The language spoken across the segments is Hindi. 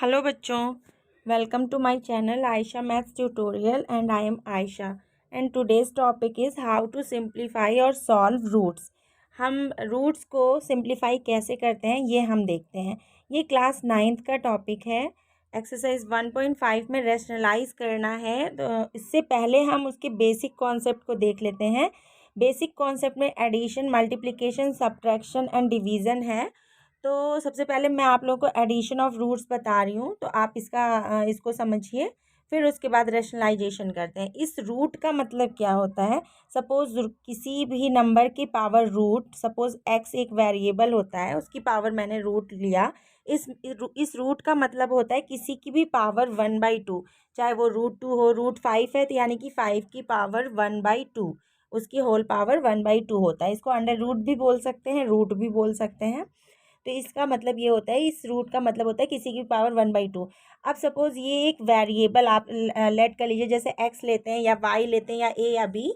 हेलो बच्चों, welcome to my channel Ayesha maths tutorial and I am Ayesha and today's topic is how to simplify और सॉल्व रूट्स। हम रूट्स को सिंप्लीफाई कैसे करते हैं ये हम देखते हैं। ये क्लास 9th का टॉपिक है। एक्सरसाइज 1.5 में रेशनलाइज करना है, तो इससे पहले हम उसके बेसिक कॉन्सेप्ट को देख लेते हैं। बेसिक कॉन्सेप्ट में addition, multiplication, subtraction and division है। तो सबसे पहले मैं आप लोगों को एडिशन ऑफ रूट्स बता रही हूँ, तो आप इसको समझिए। फिर उसके बाद रैशनलाइजेशन करते हैं। इस रूट का मतलब क्या होता है। सपोज किसी भी नंबर की पावर रूट, सपोज एक्स एक वेरिएबल होता है, उसकी पावर मैंने रूट लिया। इस रूट का मतलब होता है किसी की भी पावर 1/2, चाहे वो √2 हो, √5 है तो यानी कि 5 की पावर 1/2, उसकी होल पावर 1/2 होता है। इसको अंडर रूट भी बोल सकते हैं, रूट भी बोल सकते हैं। तो इसका मतलब ये होता है, इस रूट का मतलब होता है किसी की पावर 1/2। अब सपोज ये एक वेरिएबल आप लेट कर लीजिए, जैसे एक्स लेते हैं या वाई लेते हैं या ए या बी।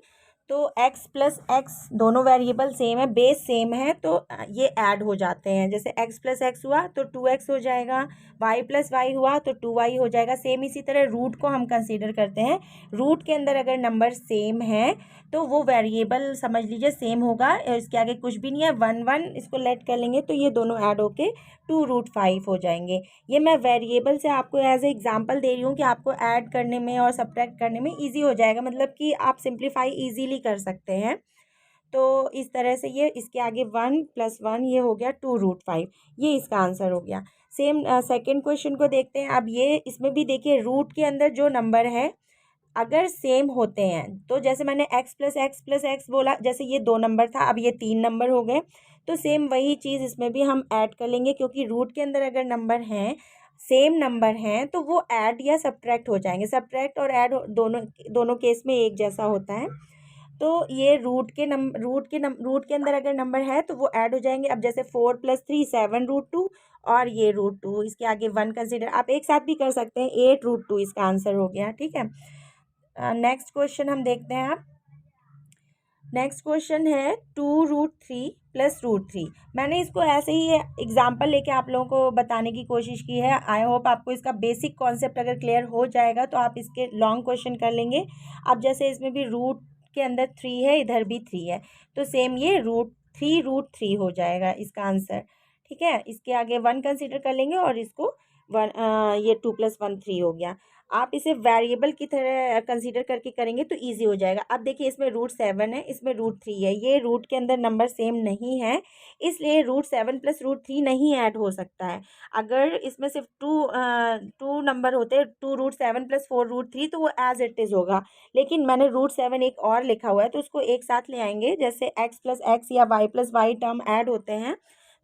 तो एक्स प्लस एक्स दोनों वेरिएबल सेम है, बेस सेम है, तो ये ऐड हो जाते हैं। जैसे एक्स प्लस एक्स हुआ तो 2x हो जाएगा, वाई प्लस वाई हुआ तो 2y हो जाएगा। सेम इसी तरह रूट को हम कंसीडर करते हैं। रूट के अंदर अगर नंबर सेम है तो वो वेरिएबल समझ लीजिए सेम होगा, इसके आगे कुछ भी नहीं है। 1 इसको लेट कर लेंगे तो ये दोनों ऐड होके 2√5 हो जाएंगे। ये मैं वेरिएबल से आपको एज ए एग्जांपल दे रही हूँ कि आपको ऐड करने में और सब्ट्रैक्ट करने में इजी हो जाएगा, मतलब कि आप सिंप्लीफाई इजीली कर सकते हैं। तो इस तरह से ये इसके आगे 1 + 1 ये हो गया 2√5, ये इसका आंसर हो गया। सेम सेकेंड क्वेश्चन को देखते हैं। अब ये इसमें भी देखिए, रूट के अंदर जो नंबर है अगर सेम होते हैं, तो जैसे मैंने x+x+x बोला, जैसे ये 2 नंबर था, अब ये 3 नंबर हो गए। तो सेम वही चीज़ इसमें भी हम ऐड कर लेंगे, क्योंकि रूट के अंदर अगर नंबर हैं, सेम नंबर हैं, तो वो ऐड या सब्ट्रैक्ट हो जाएंगे। सब्ट्रैक्ट और ऐड दोनों दोनों केस में एक जैसा होता है। तो ये रूट के अंदर अगर नंबर है तो वो ऐड हो जाएंगे। अब जैसे 4 + 3 7√2 और ये √2, इसके आगे 1 कंसिडर आप एक साथ भी कर सकते हैं, 8√2 इसका आंसर हो गया। ठीक है, नेक्स्ट क्वेश्चन हम देखते हैं। आप नेक्स्ट क्वेश्चन है 2√3 + √3। मैंने इसको ऐसे ही एग्जाम्पल लेके आप लोगों को बताने की कोशिश की है। आई होप आपको इसका बेसिक कॉन्सेप्ट अगर क्लियर हो जाएगा तो आप इसके लॉन्ग क्वेश्चन कर लेंगे। अब जैसे इसमें भी रूट के अंदर 3 है, इधर भी 3 है, तो सेम ये √3 हो जाएगा इसका आंसर। ठीक है, इसके आगे 1 कंसिडर कर लेंगे और इसको 1 ये 2 + 1 3 हो गया। आप इसे वेरिएबल की तरह कंसीडर करके करेंगे तो इजी हो जाएगा। अब देखिए, इसमें √7 है, इसमें √3 है, ये रूट के अंदर नंबर सेम नहीं है, इसलिए √7 + √3 नहीं ऐड हो सकता है। अगर इसमें सिर्फ टू नंबर होते, 2√7 + 4√3, तो वो एज इट इज़ होगा। लेकिन मैंने √7 एक और लिखा हुआ है, तो उसको एक साथ ले आएंगे। जैसे x + x या y + y टर्म ऐड होते हैं,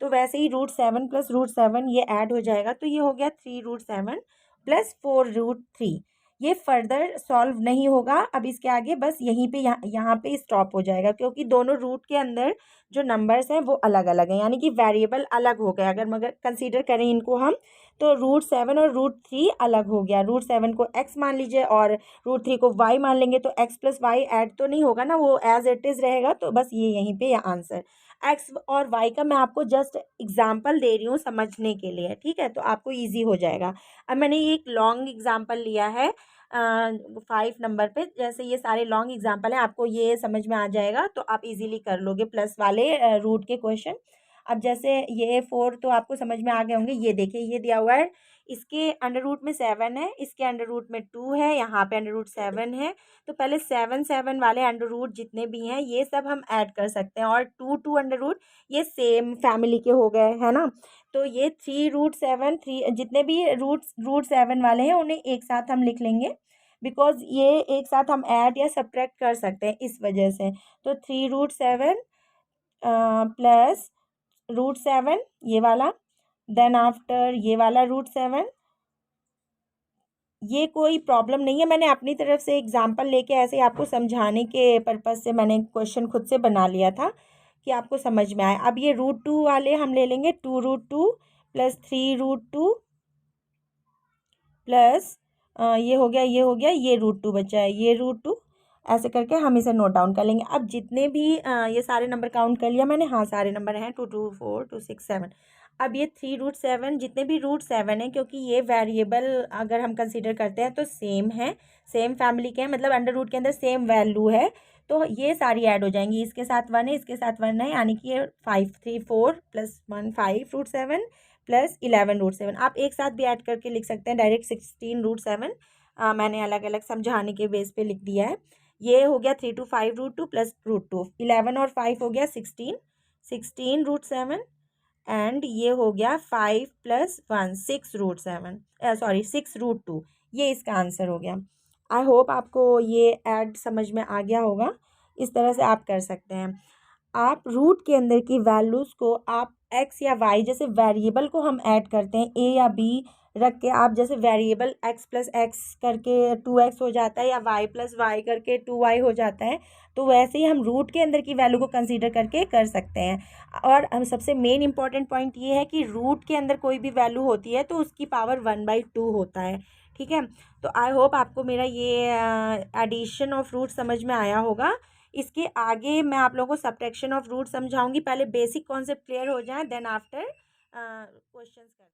तो वैसे ही √7 + √7 ये ऐड हो जाएगा। तो ये हो गया 3√7 + 4√3। ये फर्दर सॉल्व नहीं होगा। अब इसके आगे बस यहीं पे यहाँ पे स्टॉप हो जाएगा, क्योंकि दोनों रूट के अंदर जो नंबर्स हैं वो अलग अलग हैं, यानी कि वेरिएबल अलग हो गया। अगर मगर कंसीडर करें इनको हम, तो √7 और √3 अलग हो गया। √7 को x मान लीजिए और √3 को y मान लेंगे, तो x + y ऐड तो नहीं होगा ना, वो एज इट इज़ रहेगा। तो बस ये यहीं पे आंसर। एक्स और वाई का मैं आपको जस्ट एग्जाम्पल दे रही हूँ समझने के लिए, ठीक है, तो आपको इजी हो जाएगा। अब मैंने ये एक लॉन्ग एग्जाम्पल लिया है 5 नंबर पे। जैसे ये सारे लॉन्ग एग्जाम्पल हैं, आपको ये समझ में आ जाएगा तो आप इजीली कर लोगे प्लस वाले रूट के क्वेश्चन। अब जैसे ये 4 तो आपको समझ में आ गए होंगे। ये देखिए, ये दिया हुआ है, इसके अंडर रूट में 7 है, इसके अंडर रूट में 2 है, यहाँ पे अंडर रूट 7 है। तो पहले 7 वाले अंडर रूट जितने भी हैं ये सब हम ऐड कर सकते हैं, और 2 अंडर रूट ये सेम फैमिली के हो गए, है ना। तो ये 3√7 3 जितने भी रूट 7 वाले हैं उन्हें एक साथ हम लिख लेंगे, बिकॉज ये एक साथ हम ऐड या सब्ट्रैक्ट कर सकते हैं इस वजह से। तो 3√7 प्लस √7 ये वाला, देन आफ्टर ये वाला √7। ये कोई प्रॉब्लम नहीं है, मैंने अपनी तरफ से एग्जाम्पल लेके ऐसे आपको समझाने के पर्पज़ से मैंने क्वेश्चन खुद से बना लिया था कि आपको समझ में आए। अब ये √2 वाले हम ले लेंगे, 2√2 + 3√2 प्लस ये हो गया, ये हो गया, ये √2 बचा है, ये √2। ऐसे करके हम इसे नोट डाउन कर लेंगे। अब जितने भी ये सारे नंबर काउंट कर लिया मैंने, हाँ सारे नंबर हैं, 2 2 4 2 6 7। अब ये 3√7 जितने भी √7 हैं, क्योंकि ये वेरिएबल अगर हम कंसीडर करते हैं तो सेम है, सेम फैमिली के हैं, मतलब अंडर रूट के अंदर सेम वैल्यू है, तो ये सारी ऐड हो जाएंगी। इसके साथ 1 है, इसके साथ 1 है, यानी कि ये 5 3 4 + 1 5√7 + 11√7। आप एक साथ भी ऐड करके लिख सकते हैं डायरेक्ट 16√7। मैंने अलग अलग समझाने के बेस पे लिख दिया है। ये हो गया 3 to 5√2 + √2, 11 और 5 हो गया 16 √7, एंड ये हो गया 5 + 1 6√7, सॉरी 6√2। ये इसका आंसर हो गया। आई होप आपको ये ऐड समझ में आ गया होगा। इस तरह से आप कर सकते हैं। आप रूट के अंदर की वैल्यूज़ को आप एक्स या वाई, जैसे वेरिएबल को हम ऐड करते हैं ए या बी रख के, आप जैसे वेरिएबल एक्स प्लस एक्स करके 2x हो जाता है, या वाई प्लस वाई करके 2y हो जाता है, तो वैसे ही हम रूट के अंदर की वैल्यू को कंसीडर करके कर सकते हैं। और हम सबसे मेन इंपॉर्टेंट पॉइंट ये है कि रूट के अंदर कोई भी वैल्यू होती है तो उसकी पावर 1/2 होता है। ठीक है, तो आई होप आपको मेरा ये एडिशन ऑफ रूट समझ में आया होगा। इसके आगे मैं आप लोगों को सब्ट्रैक्शन ऑफ रूट समझाऊंगी। पहले बेसिक कॉन्सेप्ट क्लियर हो जाए, देन आफ्टर क्वेश्चंस कर